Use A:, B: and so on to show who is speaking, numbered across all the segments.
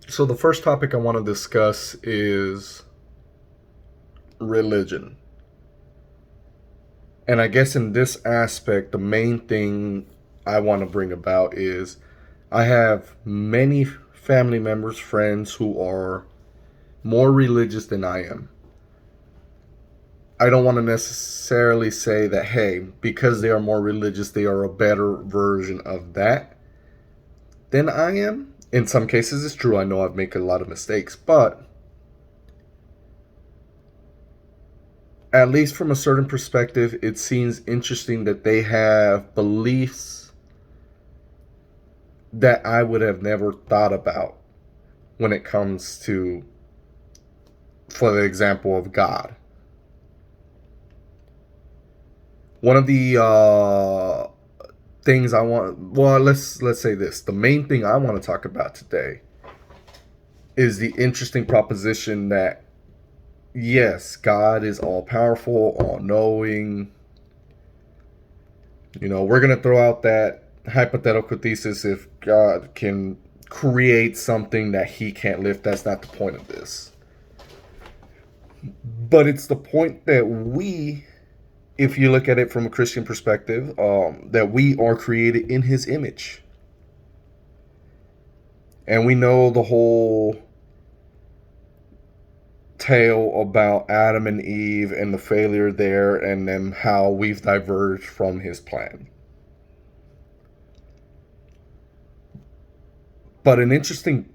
A: So, the first topic I want to discuss is religion. And I guess in this aspect, the main thing I want to bring about is I have many family members, friends who are more religious than I am. I don't want to necessarily say that, hey, because they are more religious, they are a better version of that than I am. In some cases, it's true. I know I've made a lot of mistakes, but at least from a certain perspective, it seems interesting that they have beliefs that I would have never thought about when it comes to, for the example of God. One of the things I want, well, let's say this: the main thing I want to talk about today is the interesting proposition that yes, God is all powerful, all knowing. We're gonna throw out that hypothetical thesis if God can create something that he can't lift. That's not the point of this. But it's the point that we, if you look at it from a Christian perspective, that we are created in his image. And we know the whole tale about Adam and Eve and the failure there, and then how we've diverged from his plan. But an interesting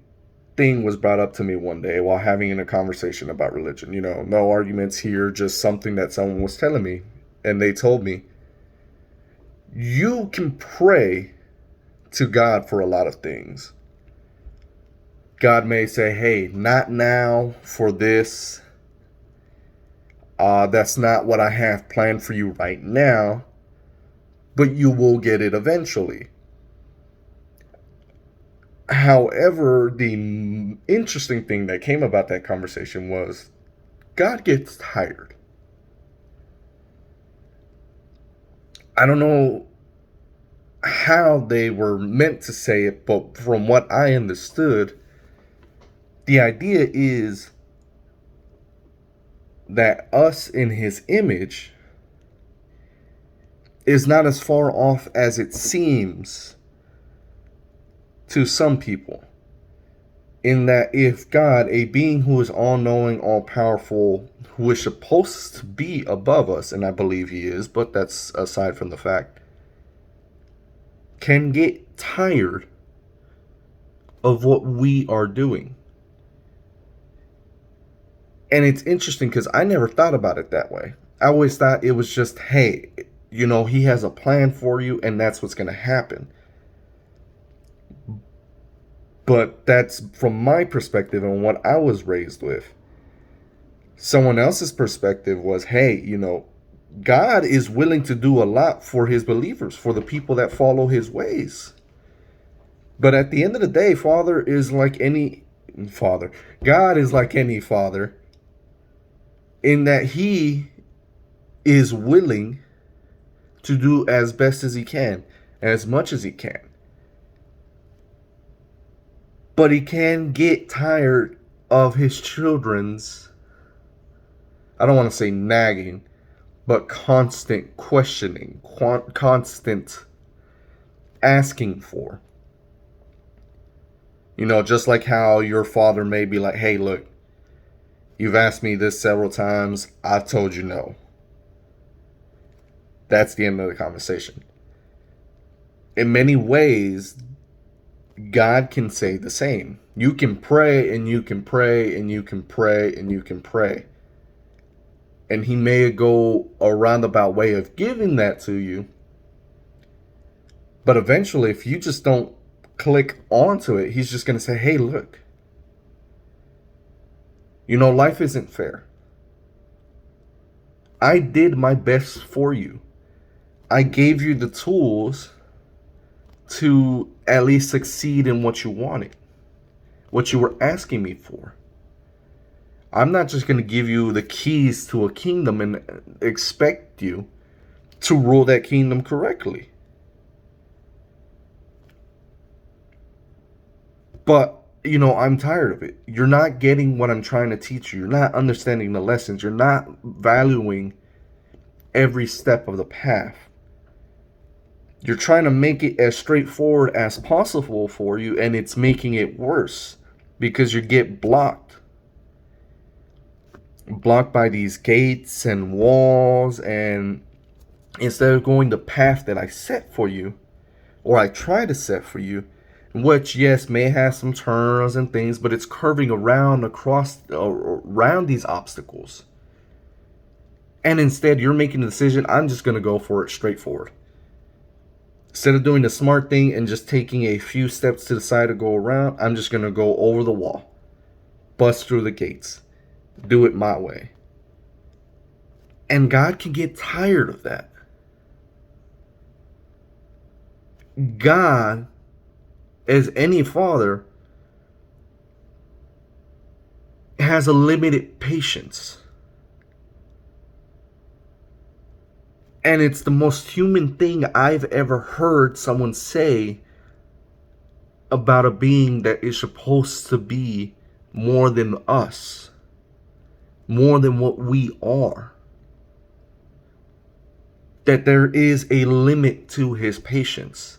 A: thing was brought up to me one day while having a conversation about religion. No arguments here, just something that someone was telling me. And they told me, you can pray to God for a lot of things. God may say, hey, not now for this. That's not what I have planned for you right now, but you will get it eventually. However, the interesting thing that came about that conversation was God gets tired. I don't know how they were meant to say it, but from what I understood, the idea is that us in his image is not as far off as it seems to some people. In that, if God, a being who is all knowing, all powerful, who is supposed to be above us, and I believe he is, but that's aside from the fact, can get tired of what we are doing. And it's interesting because I never thought about it that way. I always thought it was just, hey, he has a plan for you and that's what's going to happen. But that's from my perspective and what I was raised with. Someone else's perspective was, hey, God is willing to do a lot for his believers, for the people that follow his ways. But at the end of the day, Father is like any father. God is like any father in that he is willing to do as best as he can, as much as he can. But he can get tired of his children's, I don't want to say nagging, but constant questioning, constant asking for. Just like how your father may be like, hey, look, you've asked me this several times. I've told you no. That's the end of the conversation. In many ways, God can say the same. You can pray and you can pray and you can pray and you can pray. And he may go a roundabout way of giving that to you. But eventually, if you just don't click onto it, he's just going to say, hey, look, life isn't fair. I did my best for you. I gave you the tools to at least succeed in what you wanted, what you were asking me for. I'm not just going to give you the keys to a kingdom and expect you to rule that kingdom correctly. But I'm tired of it. You're not getting what I'm trying to teach you. You're not understanding the lessons. You're not valuing every step of the path. You're trying to make it as straightforward as possible for you, and it's making it worse because you get blocked. Blocked by these gates and walls, and instead of going the path that I set for you, or I try to set for you, which yes may have some turns and things, but it's curving around these obstacles. And instead you're making the decision, I'm just going to go for it straightforward. Instead of doing the smart thing and just taking a few steps to the side to go around, I'm just going to go over the wall, bust through the gates, do it my way. And God can get tired of that. God, as any father, has a limited patience. And it's the most human thing I've ever heard someone say about a being that is supposed to be more than us, more than what we are. That there is a limit to his patience.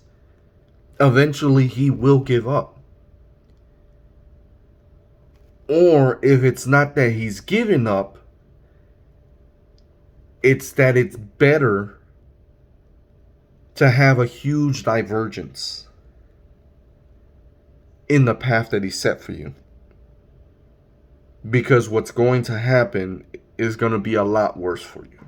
A: Eventually he will give up. Or if it's not that he's given up, it's that it's better to have a huge divergence in the path that he set for you. Because what's going to happen is going to be a lot worse for you.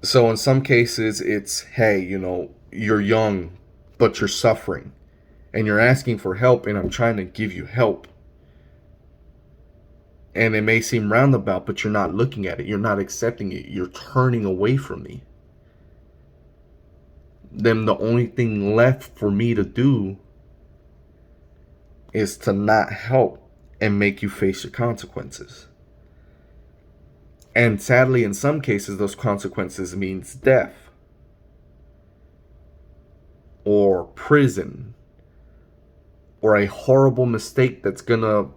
A: So in some cases, it's, hey, you're young, but you're suffering. And you're asking for help, and I'm trying to give you help. And it may seem roundabout, but you're not looking at it. You're not accepting it. You're turning away from me. Then the only thing left for me to do is to not help and make you face your consequences. And sadly, in some cases, those consequences means death or prison or a horrible mistake that's gonna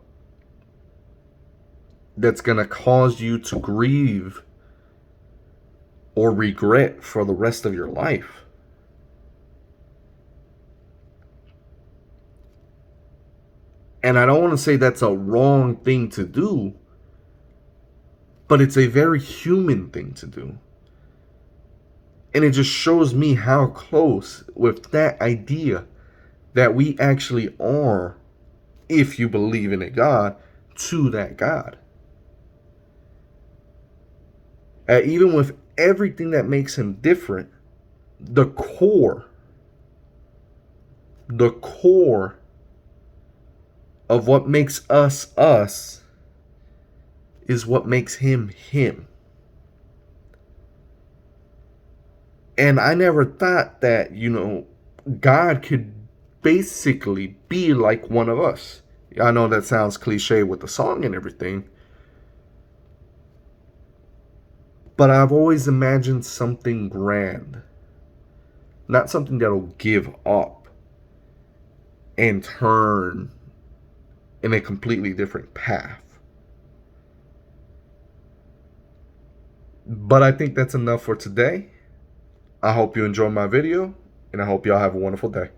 A: cause you to grieve or regret for the rest of your life. And I don't want to say that's a wrong thing to do, but it's a very human thing to do. And it just shows me how close with that idea that we actually are, if you believe in a God, to that God. Even with everything that makes him different, the core of what makes us us is what makes him him. And I never thought that, God could basically be like one of us. I know that sounds cliche with the song and everything, but I've always imagined something grand, not something that'll give up and turn in a completely different path. But I think that's enough for today. I hope you enjoyed my video, and I hope y'all have a wonderful day.